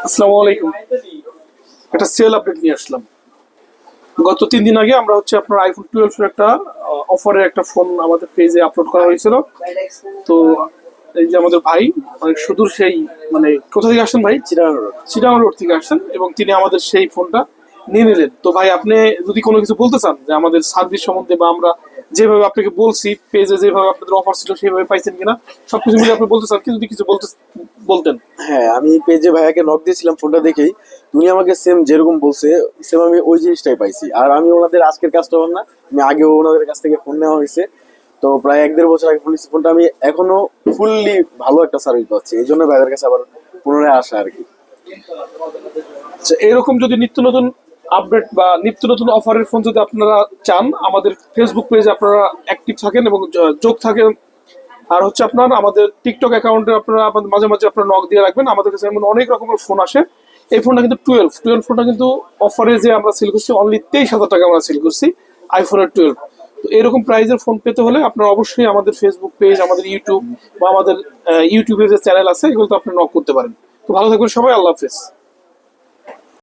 আসসালামু আলাইকুম। একটা সেল আপডেট নিয়ে আসলাম। গত 3 দিন আগে আমরা আপনার আইফোন 12 এর একটা অফারের একটা ফোন আমাদের পেজে আপলোড করা হয়েছিল। তো এই যে আমাদের ভাই অনেক সুদূর সেই মানে কোথা থেকে আসছেন ভাই? চিটাগাং রোড থেকে আসছেন এবং তিনি আমাদের সেই ফোনটা নিয়ে নিলেন। তো ভাই আপনি যদি কোনো কিছু বলতে চান যে আমাদের সার্ভিস সম্বন্ধে বা আমরা যেভাবে আপনাকে বলছি পেজে যেভাবে আপনাদের অফার ছিল সেভাবে পাইছেন কিনা সবকিছু মিলে আপনি বলতে চান কি, যদি কিছু বলতেন। হ্যাঁ, আমি পেজে ভাইয়াকে নক দিয়েছিলাম ফোনটা দেখেই। উনি আমাকে সেম যেরকম বলছে সেম আমি ওই জিনিসটাই পাইছি। আর আমি ওনাদের আজকের কাস্টমার না, আমি আগেও ওনাদের কাছ থেকে ফোন নেওয়া হয়েছে। তো প্রায় 1-1.5 বছর আগে ফোন নিচ্ছি। ফোনটা আমি এখনো ফুললি ভালো একটা সার্ভিস পাচ্ছি, এই জন্য ভাইয়ার কাছে আবার পুনরায় আসা আর কি। আচ্ছা, এরকম যদি নিত্য নতুন আপডেট বা নিত্য নতুন অফারের ফোন যদি আপনারা চান, আমাদের ফেসবুক পেজে আপনারা অ্যাক্টিভ থাকেন এবং যোগ থাকেন। আর আপনার আমাদের টিকটক অ্যাকাউন্টে আপনারা মাঝে মাঝে আপনারা নক দিয়ে রাখবেন। আমাদের কাছে এমন অনেক রকমের ফোন আসে। এই ফোনটা কিন্তু 12 ফোনটা কিন্তু অফারে যে আমরা সেল করছি অনলি 23,000 টাকা আমরা সেল করছি আইফোনের 12। তো এরকম প্রাইজের ফোন পেতে হলে আপনারা অবশ্যই আমাদের ফেসবুক পেজ, আমাদের ইউটিউব বা আমাদের ইউটিউবের যে চ্যানেল আছে এগুলো তো আপনি নক করতে পারেন। তো ভালো থাকবেন সবাই, আল্লাহ হাফেজ।